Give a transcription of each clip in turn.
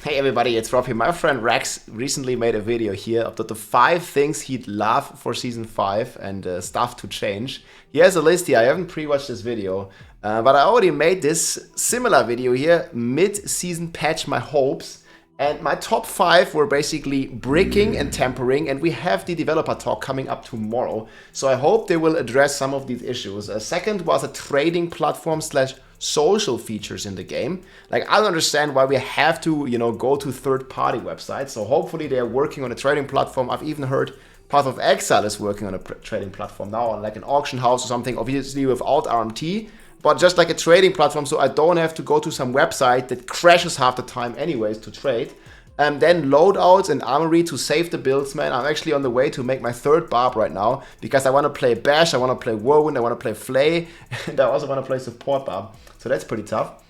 Hey everybody, it's Rob here. My friend Rex recently made a video here of the 5 things he'd love for Season 5 and stuff to change. He has a list here. I haven't pre-watched this video, but I already made this similar video here, mid-season patch my hopes. And my top 5 were basically bricking and tempering, and we have the developer talk coming up tomorrow. So I hope they will address some of these issues. Second was a trading platform slash social features in the game. Like, I don't understand why we have to, go to third-party websites. So hopefully they're working on a trading platform. I've even heard Path of Exile is working on a trading platform now, on like an auction house or something, obviously without RMT. But just like a trading platform, so I don't have to go to some website that crashes half the time anyways to trade. And then loadouts and armory to save the builds, man. I'm actually on the way to make my third barb right now because I want to play Bash, I want to play Whirlwind, I want to play Flay, and I also want to play support barb. So that's pretty tough.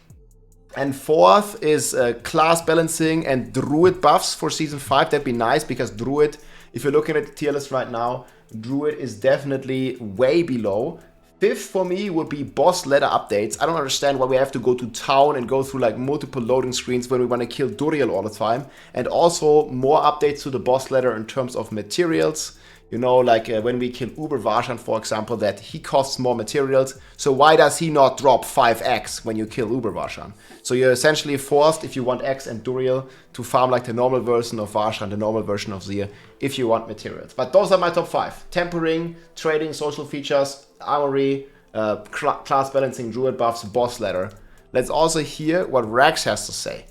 And fourth is class balancing and Druid buffs for Season 5. That'd be nice because Druid, if you're looking at the tier list right now, Druid is definitely way below. Fifth for me would be boss ladder updates. I don't understand why we have to go to town and go through like multiple loading screens when we want to kill Duriel all the time. And also more updates to the boss ladder in terms of materials. Like when we kill Uber Varshan, for example, that he costs more materials. So why does he not drop 5x when you kill Uber Varshan? So you're essentially forced, if you want X and Duriel, to farm like the normal version of Varshan, the normal version of Zir, if you want materials. But those are my top 5. Tempering, trading, social features, armory, class balancing, druid buffs, boss ladder. Let's also hear what Rax has to say.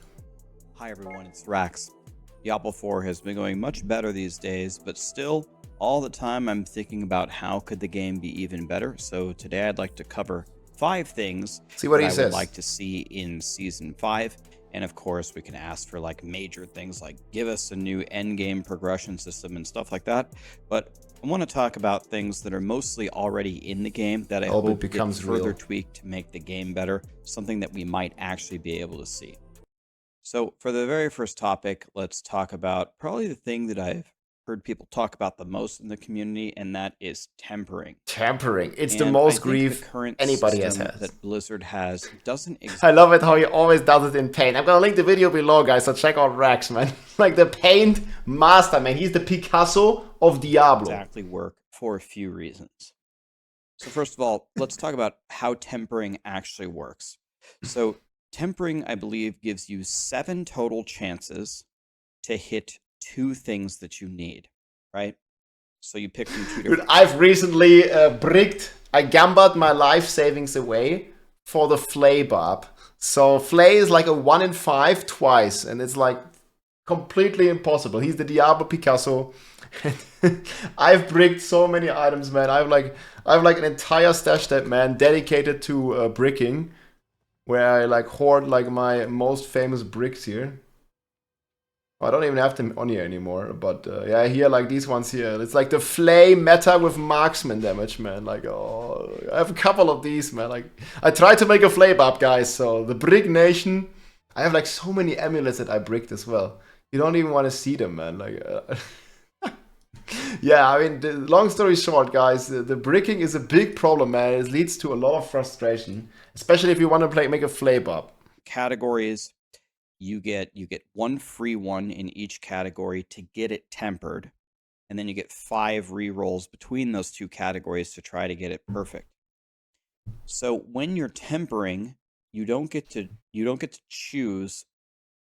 Hi everyone, it's Rax. Diablo 4 has been going much better these days, but still, all the time I'm thinking about how could the game be even better. So today I'd like to cover 5 things See what that he I says. would like to see in Season 5. And of course, we can ask for like major things like give us a new endgame progression system and stuff like that. But I want to talk about things that are mostly already in the game that I hope get further tweaked to make the game better, something that we might actually be able to see. So for the very first topic, let's talk about probably the thing that I've heard people talk about the most in the community, and that is tempering. Tempering. It's the most grief the current anybody has system had. that Blizzard has doesn't exist. I love it how he always does it in paint. I'm gonna link the video below, guys, so check out Rax, man. Like the paint master, man. He's the Picasso of Diablo. Exactly work for a few reasons. So first of all, let's talk about how tempering actually works. So tempering, I believe, gives you 7 total chances to hit 2 things that you need, right? So you pick from 2 different... Dude, I've recently bricked, I gambled my life savings away for the Flay barb. So Flay is like a 1 in 5 twice, and it's like completely impossible. He's the Diablo Picasso. I've bricked so many items, man. I have like an entire stash that, man, dedicated to bricking, where I like hoard like my most famous bricks here. I don't even have them on here anymore, but yeah, here, like these ones here. It's like the Flay meta with marksman damage, man. Like, oh, I have a couple of these, man. Like, I tried to make a Flay buff, guys, so the Brick Nation. I have like so many amulets that I bricked as well. You don't even want to see them, man. Like, yeah, I mean, long story short, guys, the bricking is a big problem, man. It leads to a lot of frustration, especially if you want to make a Flay buff. Categories. You get 1 free one in each category to get it tempered, and then you get 5 rerolls between those 2 categories to try to get it perfect. So when you're tempering, you don't get to choose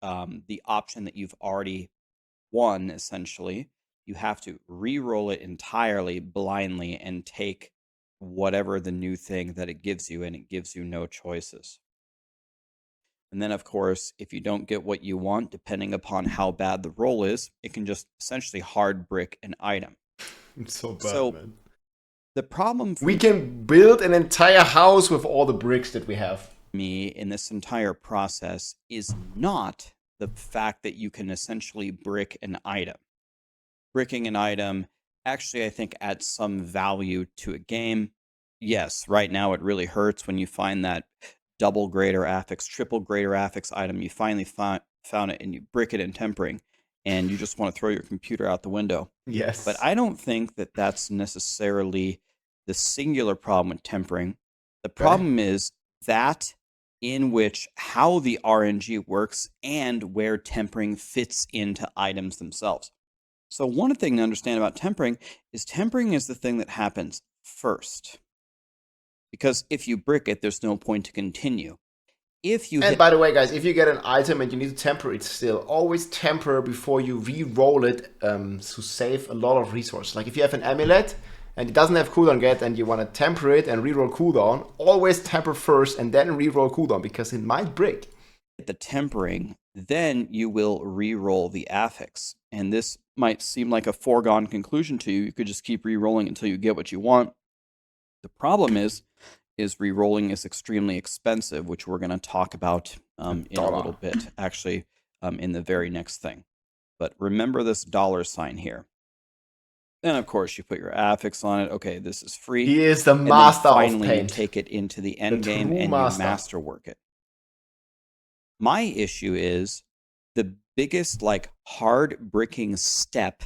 the option that you've already won. Essentially, you have to re-roll it entirely blindly and take whatever the new thing that it gives you, and it gives you no choices. And then, of course, if you don't get what you want, depending upon how bad the roll is, it can just essentially hard brick an item. It's so bad, man. The problem we can build an entire house with all the bricks that we have. Me in this entire process is not the fact that you can essentially brick an item. Bricking an item actually, I think, adds some value to a game. Yes, right now it really hurts when you find that double greater affix, triple greater affix item. You finally found it and you brick it in tempering, and you just want to throw your computer out the window. Yes. But I don't think that that's necessarily the singular problem with tempering. The problem is that in which how the RNG works and where tempering fits into items themselves. So one thing to understand about tempering is the thing that happens first. Because if you brick it, there's no point to continue. And by the way, guys, if you get an item and you need to temper it still, always temper before you re-roll it to save a lot of resources. Like if you have an amulet and it doesn't have cooldown yet and you want to temper it and re-roll cooldown, always temper first and then re-roll cooldown because it might brick. The tempering, then you will re-roll the affix. And this might seem like a foregone conclusion to you. You could just keep re-rolling until you get what you want. The problem is re-rolling is extremely expensive, which we're going to talk about in a little bit, actually, in the very next thing. But remember this $sign here. Then, of course, you put your affix on it. Okay, this is free. He is the master of paint. Finally, you take it into the end game and you masterwork it. My issue is the biggest, like, hard bricking step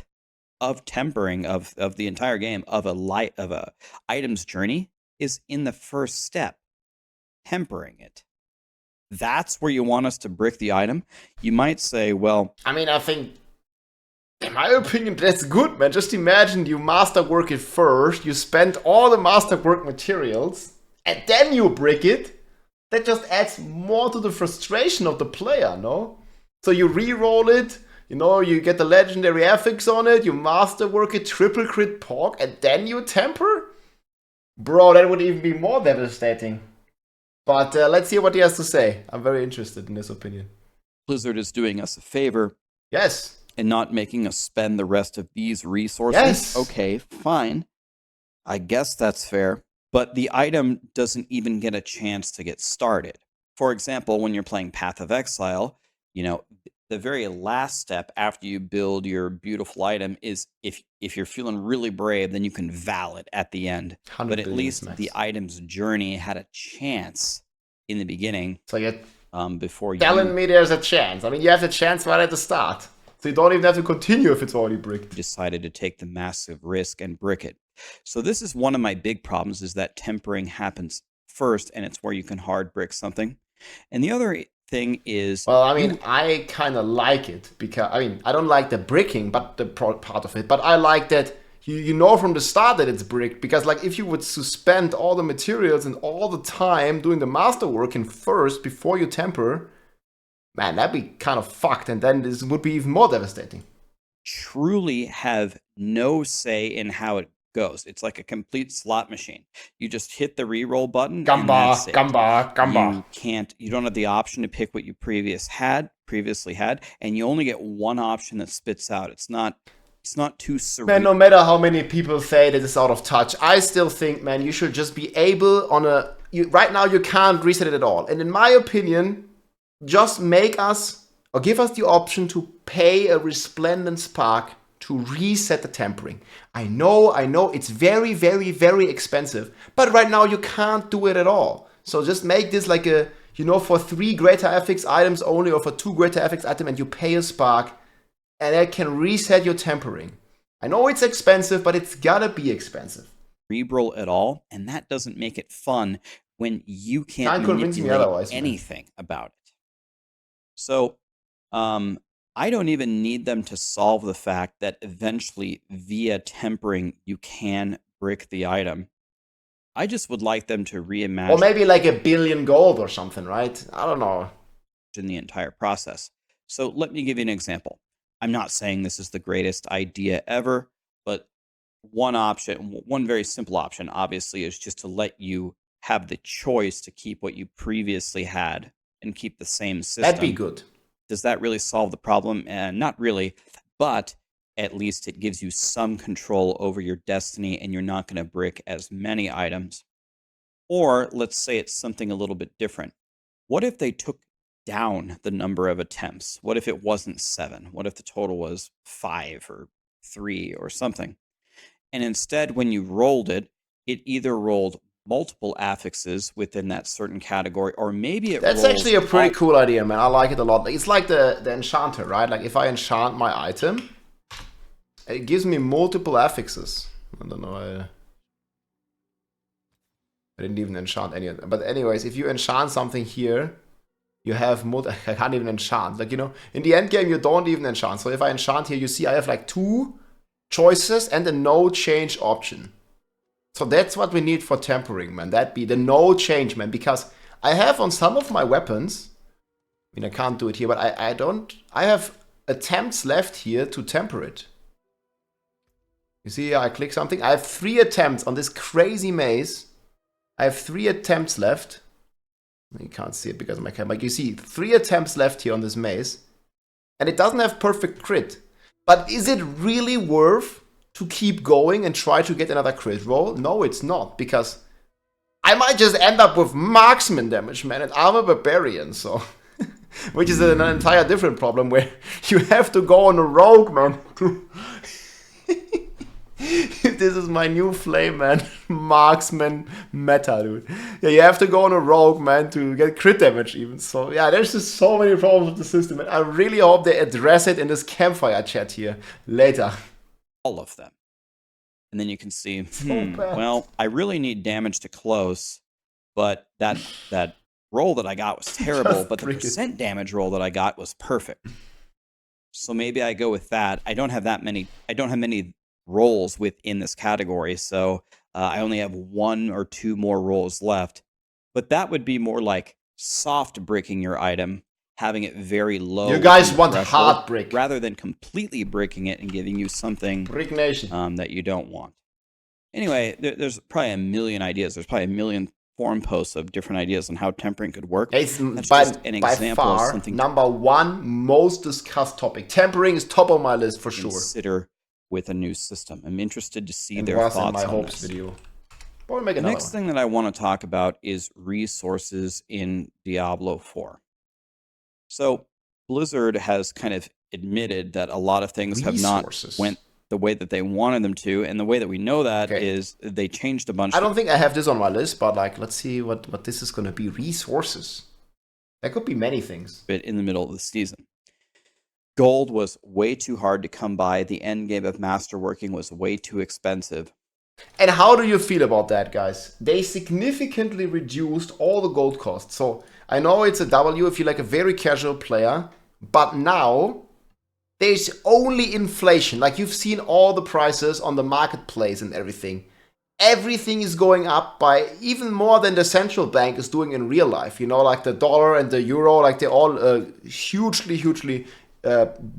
of tempering of the entire game of a item's journey is in the first step, tempering it. That's where you want us to brick the item. You might say, well, I mean, I think, in my opinion, that's good, man. Just imagine you masterwork it first, you spend all the masterwork materials, and then you brick it. That just adds more to the frustration of the player, no? So you re-roll it, you know, you get the legendary affix on it, you masterwork it, triple crit pork, and then you temper? Bro, that would even be more devastating. But let's hear what he has to say. I'm very interested in his opinion. Blizzard is doing us a favor. Yes. And not making us spend the rest of these resources. Yes. Okay, fine. I guess that's fair. But the item doesn't even get a chance to get started. For example, when you're playing Path of Exile, you know, the very last step after you build your beautiful item is if you're feeling really brave, then you can val it at the end. But at least the item's journey had a chance in the beginning. So you're before you telling me there's a chance. I mean, you have the chance right at the start. So you don't even have to continue if it's already bricked. Decided to take the massive risk and brick it. So this is one of my big problems, is that tempering happens first, and it's where you can hard brick something. And the other thing is, well, I mean, I kind of like it because, I mean, I don't like the bricking, but the part of it, but I like that you know from the start that it's bricked, because like if you would suspend all the materials and all the time doing the masterwork in first before you temper, man, that'd be kind of fucked, and then this would be even more devastating. Truly have no say in how it goes. It's like a complete slot machine. You just hit the reroll button. You don't have the option to pick what you previously had, and you only get one option that spits out. It's not too surreal. Man, no matter how many people say that it's out of touch, I still think, man, you should just be able right now you can't reset it at all. And in my opinion, just make us or give us the option to pay a resplendent spark to reset the tempering. I know, it's very, very, very expensive, but right now you can't do it at all. So just make this like a, you know, for 3 greater affix items only, or for 2 greater affix items, and you pay a spark, and it can reset your tempering. I know it's expensive, but it's gotta be expensive. Reroll at all, and that doesn't make it fun when you can't manipulate anything about it. So, I don't even need them to solve the fact that eventually, via tempering, you can brick the item. I just would like them to reimagine. Or maybe like 1 billion gold or something, right? I don't know. In the entire process. So let me give you an example. I'm not saying this is the greatest idea ever, but one very simple option, obviously, is just to let you have the choice to keep what you previously had and keep the same system. That'd be good. Does that really solve the problem? Not really, but at least it gives you some control over your destiny, and you're not going to brick as many items. Or let's say it's something a little bit different. What if they took down the number of attempts? What if it wasn't 7? What if the total was 5 or 3 or something? And instead, when you rolled it, it either rolled multiple affixes within that certain category, or maybe it That's actually a pretty cool idea, man. I like it a lot. It's like the enchanter, right? Like if I enchant my item, it gives me multiple affixes. I don't know. I didn't even enchant any of them. But anyways, if you enchant something here, you have I can't even enchant. Like, you know, in the end game, you don't even enchant. So if I enchant here, you see I have like 2 choices and a no change option. So that's what we need for tempering, man. That be the no change, man. Because I have on some of my weapons, I mean, I can't do it here, but I have attempts left here to temper it. You see, I click something. I have 3 attempts on this crazy maze. I have 3 attempts left. You can't see it because of my camera. Like, you see 3 attempts left here on this maze. And it doesn't have perfect crit. But is it really worth to keep going and try to get another crit roll? No, it's not. Because I might just end up with marksman damage, man. And I'm a barbarian, so... Which is an entire different problem where you have to go on a rogue, man. This is my new flame, man. Marksman meta, dude. Yeah, you have to go on a rogue, man, to get crit damage even. So, yeah, there's just so many problems with the system. And I really hope they address it in this campfire chat here later. All of them. And then you can see, well, I really need damage to close, but that roll that I got was terrible, but the percent damage roll that I got was perfect. So maybe I go with that. I don't have many rolls within this category, so I only have 1 or 2 more rolls left. But that would be more like soft bricking your item, having it very low. You guys want hard brick rather than completely bricking it and giving you something Brick Nation that you don't want. Anyway, there's probably a million ideas. There's probably a million forum posts of different ideas on how tempering could work. It's by far of number 1 most discussed topic. Tempering is top of my list for sure. Consider with a new system. I'm interested to see their thoughts on this. Video. The next thing that I want to talk about is resources in Diablo 4. So Blizzard has kind of admitted that a lot of things have not went the way that they wanted them to, and the way that we know that is they changed a bunch. I don't think I have this on my list, but like, let's see what this is going to be. Resources. That could be many things. But in the middle of the season. Gold was way too hard to come by. The end game of masterworking was way too expensive. And how do you feel about that, guys? They significantly reduced all the gold costs. So I know it's a W if you're like a very casual player, but now there's only inflation. Like, you've seen all the prices on the marketplace and everything. Everything is going up by even more than the central bank is doing in real life. You know, like the dollar and the euro, like they're all hugely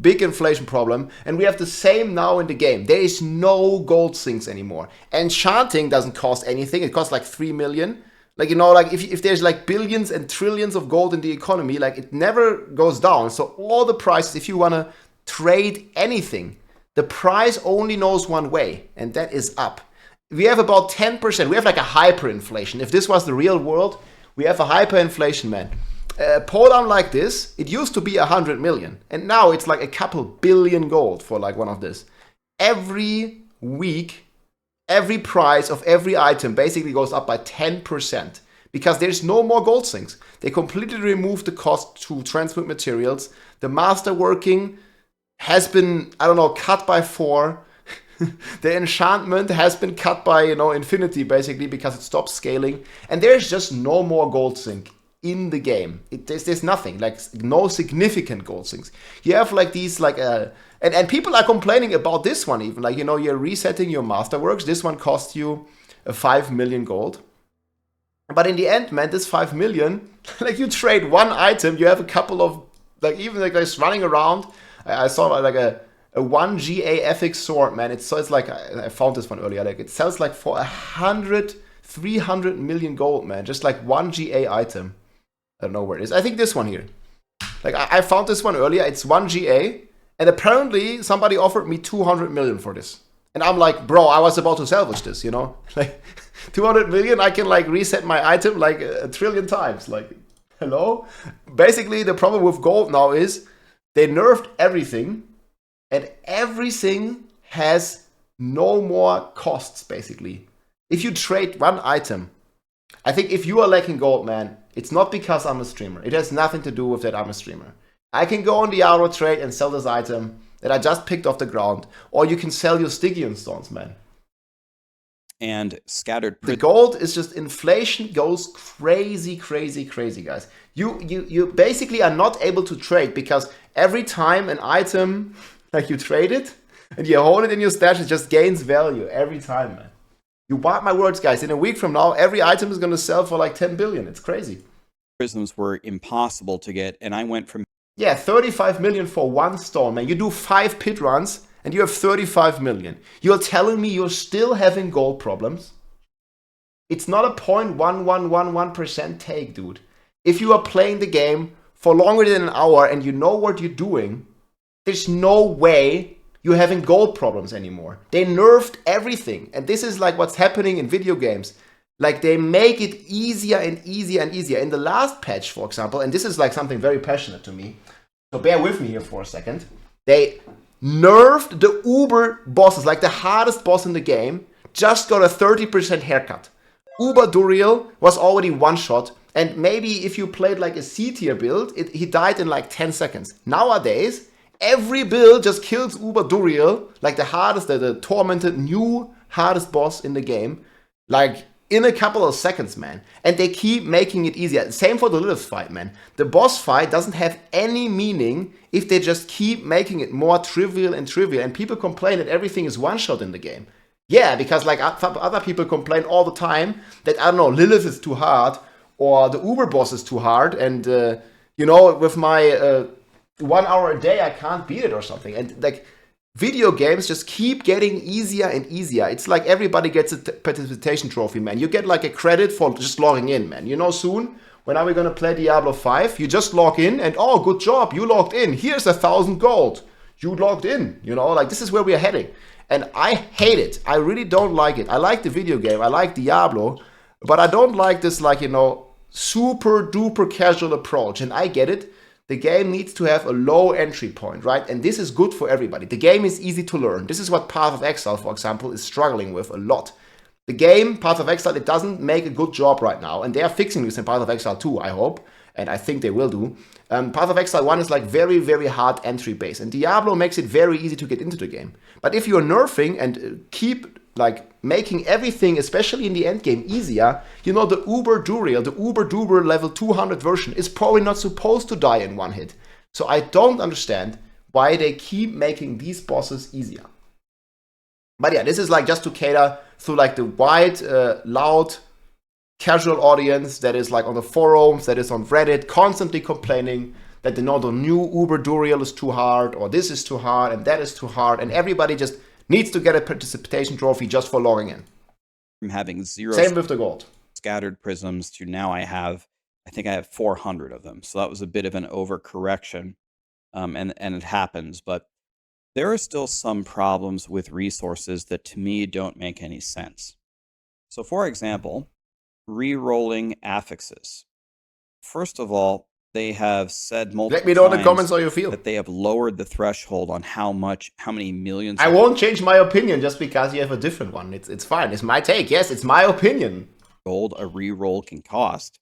big inflation problem. And we have the same now in the game. There is no gold sinks anymore. Enchanting doesn't cost anything. It costs like 3 million. Like, you know, like if there's like billions and trillions of gold in the economy, like it never goes down. So all the prices, if you want to trade anything, the price only knows one way, and that is up. We have about 10%. We have like a hyperinflation. If this was the real world, we have a hyperinflation, man. Pull down like this, it used to be 100 million, and now it's like a couple billion gold for like one of this. Every week, every price of every item basically goes up by 10% because there's no more gold sinks. They completely removed the cost to transmute materials. The masterworking has been, I don't know, cut by 4. The enchantment has been cut by, infinity basically because it stops scaling. And there's just no more gold sink in the game. There's nothing, like no significant gold sinks. You have like these, like, and people are complaining about this one even. Like, you're resetting your masterworks. This one costs you 5 million gold. But in the end, man, this 5 million, like you trade one item, you have a couple of, like even like guys running around. I saw like a 1 GA ethics sword, man. It's like, I found this one earlier. Like it sells like for 300 million gold, man. Just like 1 GA item. I don't know where it is. I think this one here. Like I found this one earlier. It's 1 GA. And apparently somebody offered me 200 million for this. And I'm like, bro, I was about to salvage this, Like 200 million, I can like reset my item like a trillion times. Like, hello? Basically, the problem with gold now is they nerfed everything. And everything has no more costs, basically. If you trade one item, I think if you are lacking gold, man, it's not because I'm a streamer. It has nothing to do with that I'm a streamer. I can go on the Armory trade and sell this item that I just picked off the ground. Or you can sell your Stygian stones, man. And scattered The gold is just, inflation goes crazy, guys. You basically are not able to trade because every time an item, like you trade it and you hold it in your stash, it just gains value every time, man. You mark my words, guys. In a week from now, every item is going to sell for like 10 billion. It's crazy. prisms were impossible to get, and I went from 35 million for one stone, man. You do 5 pit runs and you have 35 million. You're telling me you're still having gold problems? It's not a 0.1111% take, dude. If you are playing the game for longer than an hour and you know what you're doing, there's no way you're having gold problems anymore. They nerfed everything. And this is like what's happening in video games. Like, they make it easier and easier and easier. In the last patch, for example, and this is like something very passionate to me, so bear with me here for a second. They nerfed the uber bosses, like the hardest boss in the game, just got a 30% haircut. Uber Duriel was already one shot, and maybe if you played like a C tier build, he died in like 10 seconds. Nowadays, every build just kills Uber Duriel, like the hardest, the tormented, new hardest boss in the game, like in a couple of seconds, man. And they keep making it easier. Same for the Lilith fight, man. The boss fight doesn't have any meaning if they just keep making it more trivial and trivial. And people complain that everything is one-shot in the game. Yeah, because like other people complain all the time that, I don't know, Lilith is too hard or the Uber boss is too hard. And, you know, with my 1 hour a day, I can't beat it or something. And like, video games just keep getting easier and easier. It's like everybody gets a participation trophy, man. You get like a credit for just logging in, man. You know, soon, when are we gonna play Diablo 5? You just log in and, oh, good job, you logged in. Here's 1,000 gold. You logged in, you know, like this is where we're heading. And I hate it. I really don't like it. I like the video game. I like Diablo. But I don't like this, like, you know, super duper casual approach. And I get it. The game needs to have a low entry point, right? And this is good for everybody. The game is easy to learn. This is what Path of Exile, for example, is struggling with a lot. The game, Path of Exile, it doesn't make a good job right now. And they are fixing this in Path of Exile 2, I hope. And I think they will do. Path of Exile 1 is like very, very hard entry base. And Diablo makes it very easy to get into the game. But if you're nerfing and keep like making everything, especially in the end game, easier, you know, the Uber Duriel, the Uber Duber level 200 version is probably not supposed to die in one hit. So I don't understand why they keep making these bosses easier. But yeah, this is like just to cater to like the wide, loud, casual audience that is like on the forums, that is on Reddit, constantly complaining that they know the new Uber Duriel is too hard, or this is too hard, and that is too hard, and everybody just needs to get a participation trophy just for logging in. From having 0 Same with the gold. Scattered prisms to now I think I have 400 of them. So that was a bit of an overcorrection, and it happens. But there are still some problems with resources that to me don't make any sense. So for example, re-rolling affixes. First of all, they have said multiple Let me know in the times comments how you feel. that they have lowered the threshold on how many millions. I won't change my opinion just because you have a different one. It's fine. It's my take. Yes, it's my opinion. Gold a re-roll can cost.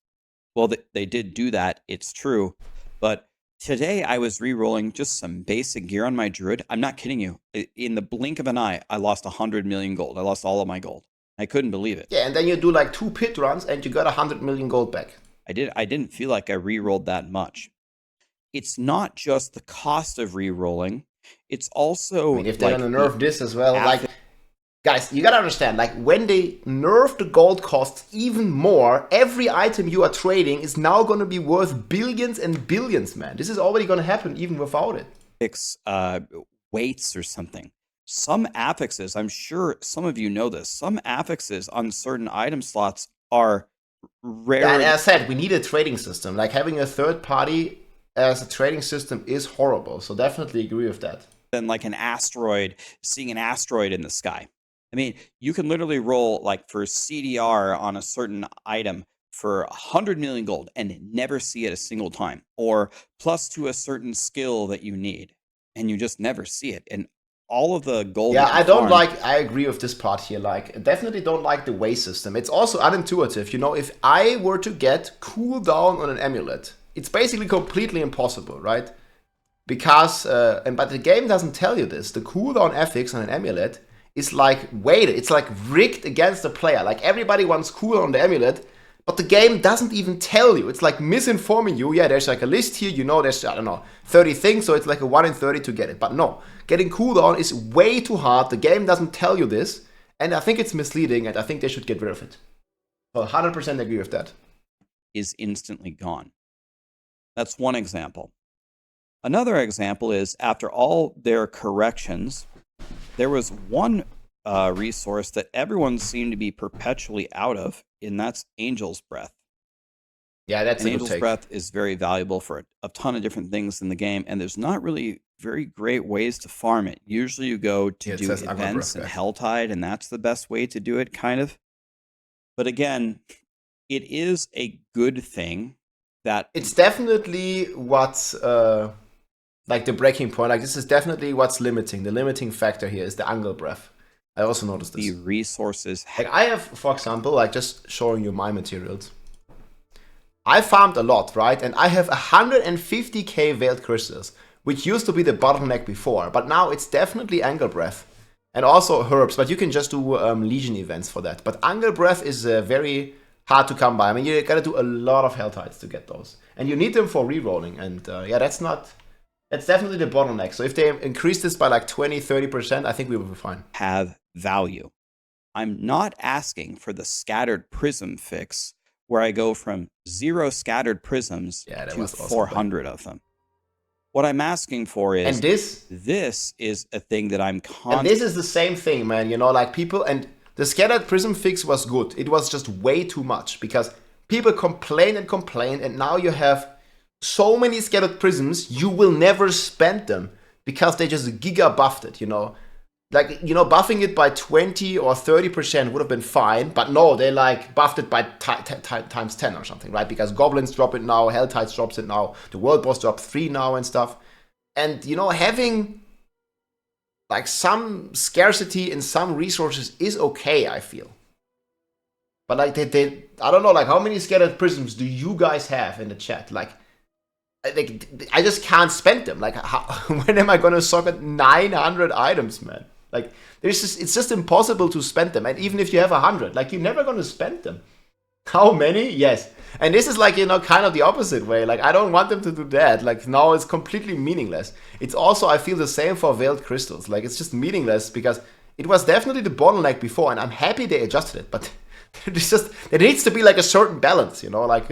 Well, they did do that. It's true. But today I was re-rolling just some basic gear on my Druid. I'm not kidding you. In the blink of an eye, I lost 100 million gold. I lost all of my gold. I couldn't believe it. Yeah, and then you do like 2 pit runs and you got 100 million gold back. I didn't feel like I re-rolled that much. It's not just the cost of re-rolling. It's also, I mean, if they're gonna nerf this as well, like, guys, you gotta understand, like, when they nerf the gold costs even more, every item you are trading is now gonna be worth billions and billions, man. This is already gonna happen even without it. Fix weights or something. Some affixes, I'm sure some of you know this, some affixes on certain item slots are rare. Yeah, and as I said, we need a trading system. Like, having a third party as a trading system is horrible. So definitely agree with that. Than like an asteroid, seeing an asteroid in the sky. I mean, you can literally roll like for CDR on a certain item for 100 million gold and never see it a single time, or plus to a certain skill that you need, and you just never see it. And all of the gold. Yeah, I agree with this part here. Like, definitely don't like the way system. It's also unintuitive. You know, if I were to get cooldown on an amulet, it's basically completely impossible, right? Because, but the game doesn't tell you this. The cooldown affix on an amulet is like weighted. It's like rigged against the player. Like everybody wants cooldown on the amulet, but the game doesn't even tell you. It's like misinforming you. Yeah, there's like a list here. You know, there's, I don't know, 30 things, so it's like a 1 in 30 to get it. But no, getting cooldown is way too hard. The game doesn't tell you this, and I think it's misleading, and I think they should get rid of it. So 100% agree with that. Is instantly gone. That's one example. Another example is after all their corrections, there was one resource that everyone seemed to be perpetually out of, and that's Angel's Breath. Yeah, that's and a good Angel's take. Breath is very valuable for a ton of different things in the game, and there's not really very great ways to farm it. Usually you go to do events and Helltide, and that's the best way to do it, kind of. But again, it is a good thing that... It's definitely what's... like the breaking point, like this is definitely what's limiting. The limiting factor here is the angle breath. I also noticed this. The resources. Like I have, for example, like just showing you my materials. I farmed a lot, right? And I have 150k veiled crystals, which used to be the bottleneck before, but now it's definitely angle breath. And also herbs, but you can just do Legion events for that. But angle breath is very hard to come by. I mean, you gotta do a lot of Helltides to get those. And you need them for rerolling. And yeah, that's definitely the bottleneck. So if they increase this by like 20-30%, I think we will be fine. Have value. I'm not asking for the scattered prism fix where I go from 0 scattered prisms to 400 of them. What I'm asking for is... And this is a thing that I'm constantly... And this is the same thing, man. You know, like people... And the scattered prism fix was good. It was just way too much because people complain, and now you have so many scattered prisms, you will never spend them because they just giga buffed it, you know. Like, you know, buffing it by 20 or 30% would have been fine, but no, they like buffed it by times 10 or something, right? Because goblins drop it now, Helltides drops it now, the world boss drops 3 now and stuff. And, you know, having like some scarcity in some resources is okay, I feel. But like they I don't know, like how many scattered prisms do you guys have in the chat? Like I just can't spend them. Like, when am I gonna socket 900 items, man? Like, it's just impossible to spend them. And even if you have 100, like, you're never gonna spend them. How many? Yes. And this is like, you know, kind of the opposite way. Like, I don't want them to do that. Like, now it's completely meaningless. It's also, I feel the same for veiled crystals. Like, it's just meaningless because it was definitely the bottleneck before, and I'm happy they adjusted it. But it's just, there needs to be like a certain balance, you know? Like,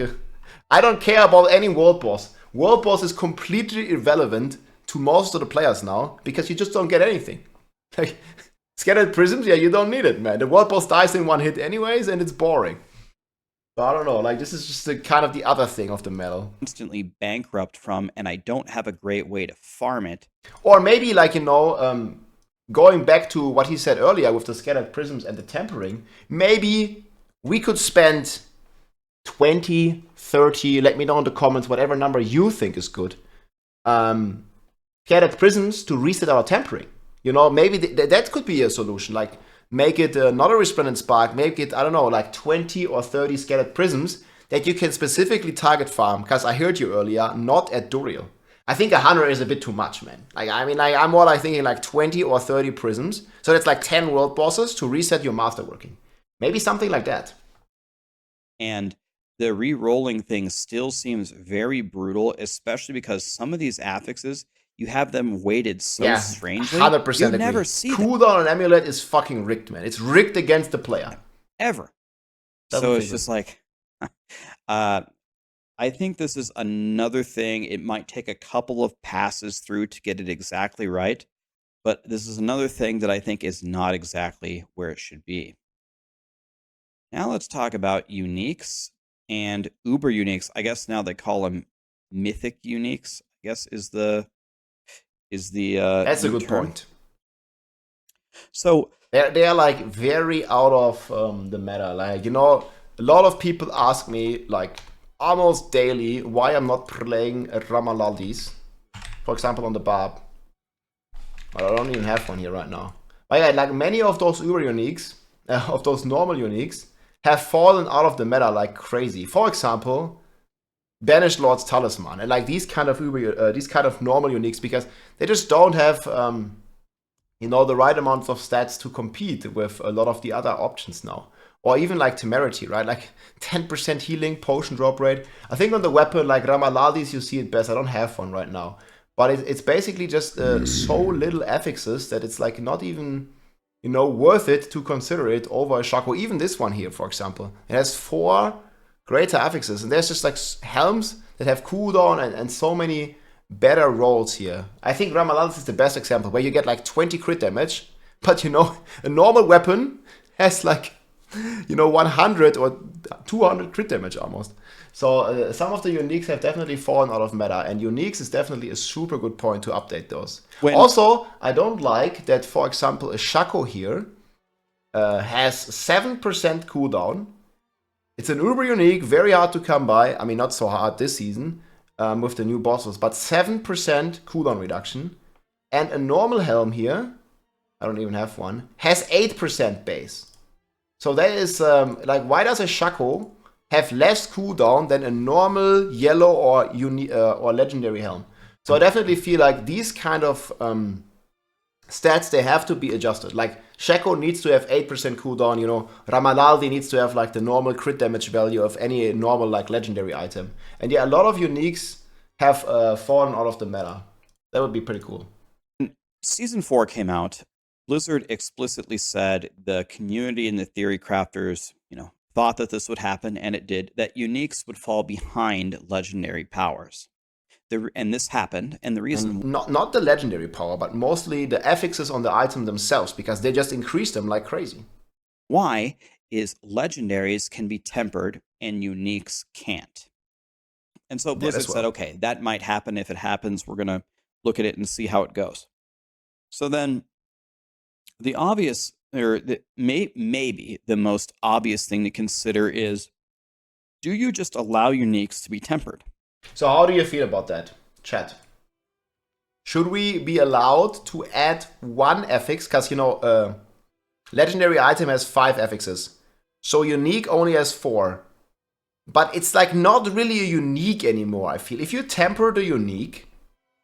I don't care about any world boss. World boss is completely irrelevant to most of the players now because you just don't get anything. Like, scattered prisms, yeah, you don't need it, man. The world boss dies in one hit anyways, and it's boring. So I don't know, like, this is just kind of the other thing of the medal. Instantly bankrupt from, and I don't have a great way to farm it. Or maybe, like, you know, going back to what he said earlier with the scattered prisms and the tempering, maybe we could spend 20, 30, let me know in the comments, whatever number you think is good, scattered prisms to reset our tempering. You know, maybe that could be a solution. Like, make it not a resplendent spark, make it, I don't know, like 20 or 30 scattered prisms that you can specifically target farm. Because I heard you earlier, not at Duriel. I think 100 is a bit too much, man. Like, I mean, like, I'm more like thinking like 20 or 30 prisms. So that's like 10 world bosses to reset your masterworking. Maybe something like that. And the re-rolling thing still seems very brutal, especially because some of these affixes, you have them weighted so strangely. 100% you agree. never see Cooldown on Amulet is fucking rigged, man. It's rigged against the player. Ever. So it's just like, I think this is another thing. It might take a couple of passes through to get it exactly right, but this is another thing that I think is not exactly where it should be. Now let's talk about uniques and uber uniques. I guess now they call them mythic uniques, I guess is the that's a good point. So they are like very out of the meta. Like, you know, a lot of people ask me like almost daily why I'm not playing Ramalaldis, for example, on the Barb. I don't even have one here right now. But yeah, like many of those uber uniques, of those normal uniques, have fallen out of the meta like crazy. For example, Banished Lord's Talisman, and like these kind of normal uniques, because they just don't have you know, the right amounts of stats to compete with a lot of the other options now. Or even like Temerity, right? Like 10% healing, potion drop rate. I think on the weapon like Ramaladis, you see it best. I don't have one right now. But it's basically just so little affixes that it's like not even, you know, worth it to consider it over a Shaco. Even this one here, for example. It has 4 greater affixes. And there's just like helms that have cooldown and so many better rolls here. I think Ramaladis is the best example, where you get like 20 crit damage. But, you know, a normal weapon has like, you know, 100 or 200 crit damage almost. So some of the uniques have definitely fallen out of meta, and uniques is definitely a super good point to update those. Also, I don't like that, for example, a Shaco here has 7% cooldown. It's an uber unique, very hard to come by. I mean, not so hard this season with the new bosses, but 7% cooldown reduction. And a normal helm here, I don't even have one, has 8% base. So that is, like, why does a Shaco have less cooldown than a normal yellow or legendary helm? So I definitely feel like these kind of stats, they have to be adjusted. Like, Shaco needs to have 8% cooldown, you know, Ramalaldi needs to have like the normal crit damage value of any normal like legendary item. And yeah, a lot of uniques have fallen out of the meta. That would be pretty cool. Season 4 came out. Blizzard explicitly said the community and the theory crafters, you know, thought that this would happen, and it did, that uniques would fall behind legendary powers. And this happened, and the reason... And not the legendary power, but mostly the affixes on the item themselves, because they just increase them like crazy. Why is legendaries can be tempered and uniques can't? And so Blizzard said, okay, that might happen. If it happens, we're going to look at it and see how it goes. So then the obvious, or maybe the most obvious thing to consider is, do you just allow uniques to be tempered? So how do you feel about that, chat? Should we be allowed to add 1 affix? Because, you know, legendary item has 5 affixes. So unique only has 4. But it's like not really a unique anymore, I feel. If you temper the unique,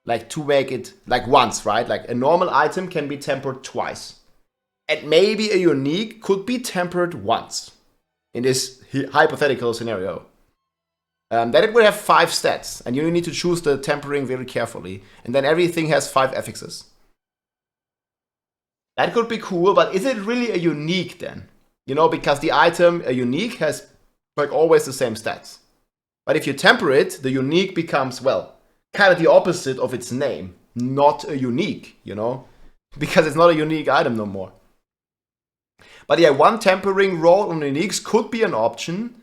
like to make it like once, right? Like a normal item can be tempered twice. And maybe a unique could be tempered once in this hypothetical scenario. Then it would have 5 stats, and you need to choose the tempering very carefully. And then everything has 5 affixes. That could be cool, but is it really a unique then? You know, because the item, a unique, has like always the same stats. But if you temper it, the unique becomes, well, kind of the opposite of its name. Not a unique, you know? Because it's not a unique item no more. But yeah, 1 tempering roll on uniques could be an option.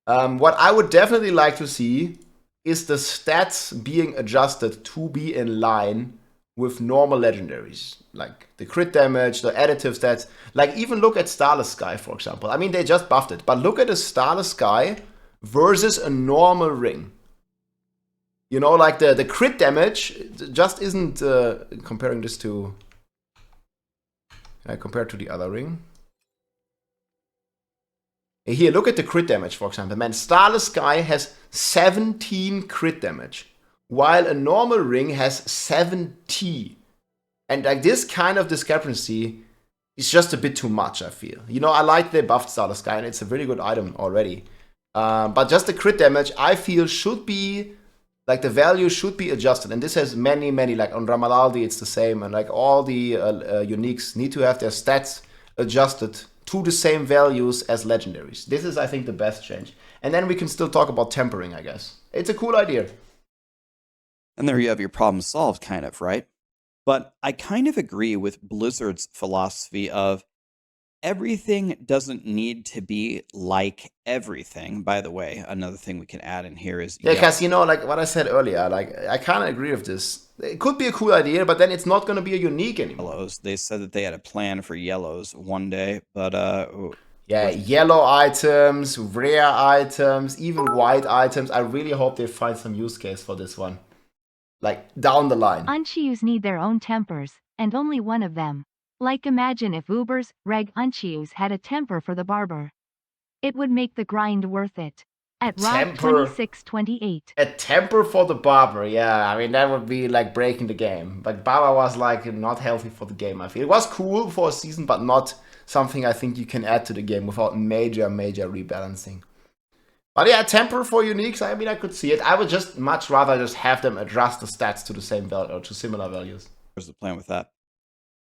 What I would definitely like to see is the stats being adjusted to be in line with normal legendaries. Like the crit damage, the additive stats. Like even look at Starless Sky, for example. I mean, they just buffed it. But look at a Starless Sky versus a normal ring. You know, like the crit damage just isn't comparing this to... compared to the other ring. Here, look at the crit damage, for example. Man, Starless Sky has 17 crit damage, while a normal ring has 70. And like this kind of discrepancy is just a bit too much, I feel. You know, I like they buffed Starless Sky, and it's a really good item already. But just the crit damage, I feel, should be, like the value should be adjusted. And this has many, like on Ramalaldi, it's the same. And like all the uniques need to have their stats adjusted to the same values as legendaries. This is, I think, the best change. And then we can still talk about tempering, I guess. It's a cool idea. And there you have your problem solved, kind of, right? But I kind of agree with Blizzard's philosophy of everything doesn't need to be like everything. By the way, another thing we can add in here is... Yeah, because, you know, like what I said earlier, like I kind of agree with this. It could be a cool idea, but then it's not going to be a unique anymore. Yellows. They said that they had a plan for yellows one day, but... yeah, yellow items, rare items, even white items. I really hope they find some use case for this one. Like, down the line. Unchius need their own tempers, and only one of them. Like imagine if Uber's Reg Unchius had a temper for the barber. It would make the grind worth it. At Rob Temper. 2628. A temper for the Barber, yeah. I mean, that would be like breaking the game. But Barber was like not healthy for the game, I feel. It was cool for a season, but not something I think you can add to the game without major rebalancing. But yeah, temper for uniques, I mean, I could see it. I would just much rather just have them adjust the stats to the same value or to similar values. Here's the plan with that.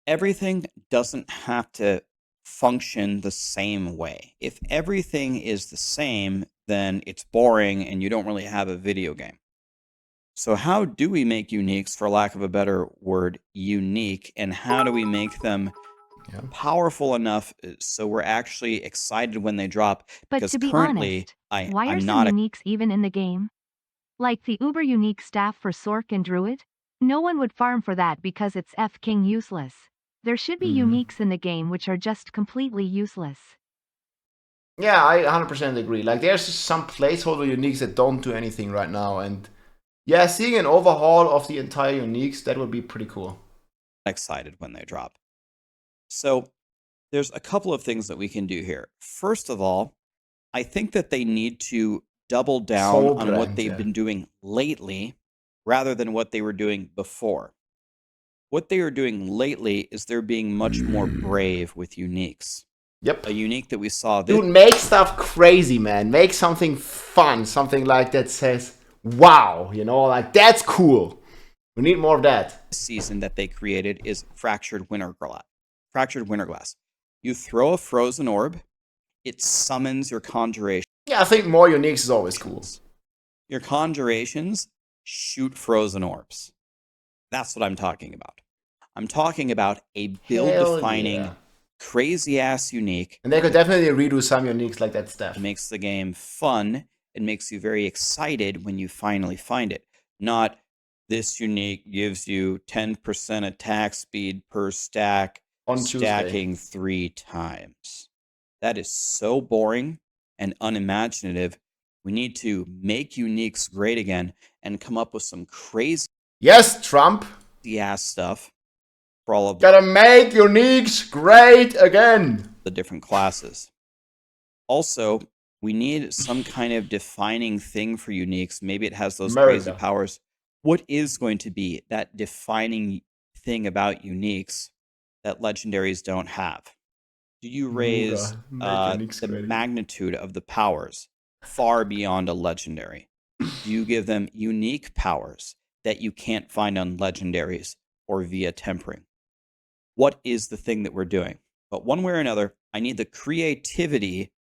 Everything doesn't have to function the same way. If everything is the same, then it's boring and you don't really have a video game. So how do we make uniques, for lack of a better word, unique, and how do we make them powerful enough so we're actually excited when they drop? But Because to be currently, honest, why are I'm some not uniques even in the game? Like the uber unique staff for Sorc and Druid? No one would farm for that because it's f-king useless. There should be uniques in the game which are just completely useless. Yeah, I 100% agree. Like, there's some placeholder uniques that don't do anything right now, and yeah, seeing an overhaul of the entire uniques, that would be pretty cool. excited when they drop. So there's a couple of things that we can do here. First of all, I think that they need to double down on what they've been doing lately rather than what they were doing before. What they are doing lately is they're being much more brave with uniques. Yep. A unique that we saw this Dude, make stuff crazy, man. Make something fun, something like that says, wow, you know, like that's cool. We need more of that. season that they created is Fractured Winterglass. Fractured Winterglass. You throw a frozen orb, it summons your conjuration. Yeah, I think more uniques is always cool. Your conjurations shoot frozen orbs. That's what I'm talking about. I'm talking about a build-defining, crazy-ass unique. And they could definitely redo some uniques like that stuff. It makes the game fun. It makes you very excited when you finally find it. Not, this unique gives you 10% attack speed per stack, on stacking Tuesday 3 times. That is so boring and unimaginative. We need to make uniques great again and come up with some crazy Yes, Trump. ass stuff for all of Gotta make uniques great again. the different classes. Also, we need some kind of defining thing for uniques. Maybe it has those crazy powers. What is going to be that defining thing about uniques that legendaries don't have? Do you raise the magnitude of the powers far beyond a legendary? Do you give them unique powers that you can't find on legendaries or via tempering? What is the thing that we're doing? But one way or another, I need the creativity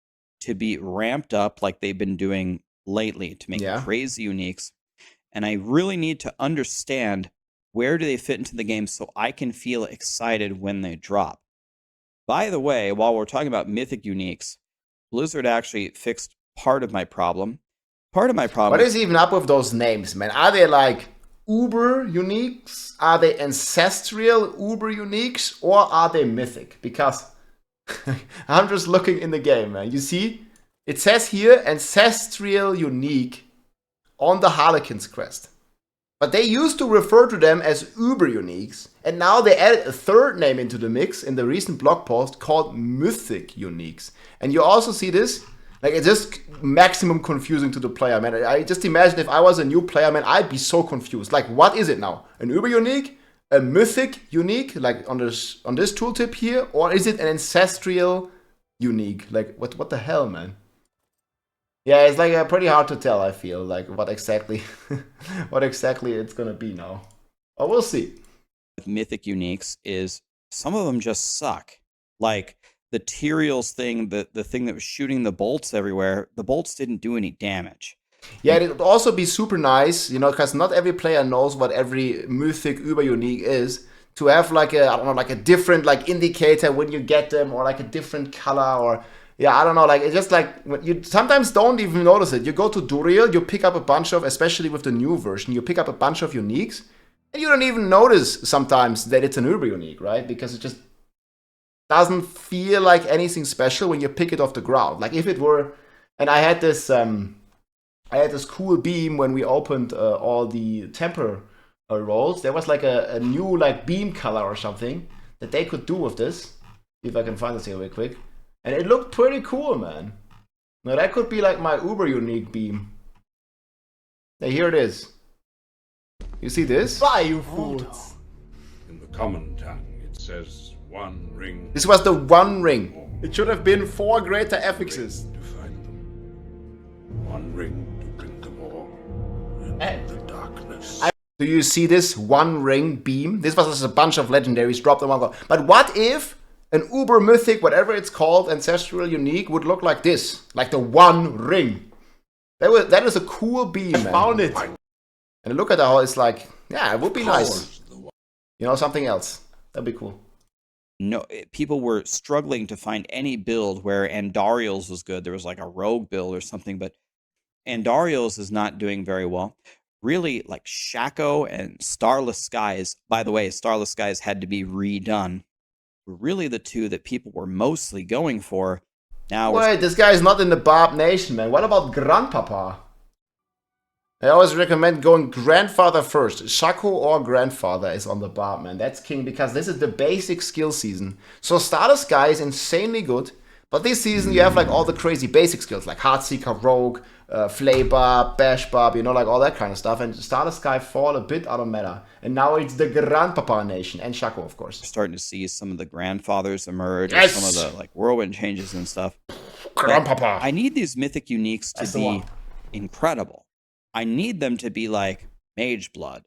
to be ramped up like they've been doing lately to make crazy uniques. And I really need to understand where do they fit into the game so I can feel excited when they drop. By the way, while we're talking about mythic uniques, Blizzard actually fixed part of my problem. Part of my problem... What is even up with those names, man? Are they like uber uniques? Are they ancestral uber uniques? Or are they mythic? Because I'm just looking in the game, man. You see, it says here ancestral unique on the Harlequin's crest. But they used to refer to them as uber uniques, and now they added a third name into the mix in the recent blog post called mythic uniques. And you also see this, like, it's just maximum confusing to the player, man. I just imagine if I was a new player, man, I'd be so confused. Like, what is it now? An uber unique? A mythic unique, like on this tooltip here? Or is it an ancestral unique? Like, what the hell, man? Yeah, it's like pretty hard to tell, I feel, like what exactly it's gonna be now. But we'll see. With mythic uniques is some of them just suck. Like the Tyrael's thing, the thing that was shooting the bolts everywhere, the bolts didn't do any damage. Yeah, it would also be super nice, you know, because not every player knows what every mythic uber unique is. To have like a, I don't know, like a different like indicator when you get them, or like a different color, or yeah, I don't know, like, it's just like, you sometimes don't even notice it. You go to Duriel, you pick up a bunch of, especially with the new version, you pick up a bunch of uniques, and you don't even notice sometimes that it's an uber unique, right? Because it just doesn't feel like anything special when you pick it off the ground. Like, if it were, and I had this cool beam when we opened all the temper rolls. There was like a new like beam color or something that they could do with this. See if I can find this here real quick. And it looked pretty cool, man. Now that could be like my uber unique beam. Hey, here it is. You see this? Fly, you fools! In the common tongue, it says one ring. This was the one ring. It should have been 4 greater affixes. To find them. One ring to bring them all. And the darkness. Do you see this one ring beam? This was just a bunch of legendaries dropped in one go. But what if an uber mythic, whatever it's called, ancestral unique, would look like this? Like the one ring. That is a cool beam, man. I found it. And look at how it's like, yeah, it would be nice. You know, something else. That'd be cool. No, people were struggling to find any build where Andariel's was good. There was like a rogue build or something, but Andariel's is not doing very well. Really, like Shaco and Starless Skies, by the way, Starless Skies had to be redone, were really the two that people were mostly going for. Now, wait, this guy is not in the Barb Nation, man. What about Grandpapa? I always recommend going Grandfather first. Shaco or Grandfather is on the Barb, man. That's king because this is the basic skill season. So Starless Guy is insanely good. But this season you have like all the crazy basic skills like Heartseeker, Rogue, Flay Barb, Bash Barb, you know, like all that kind of stuff. And Starless Guy fall a bit out of meta. And now it's the Grandpapa Nation and Shaco, of course. Starting to see some of the grandfathers emerge, yes! Or some of the like whirlwind changes and stuff. Grandpapa. I need these mythic uniques to be incredible. I need them to be like Mage Blood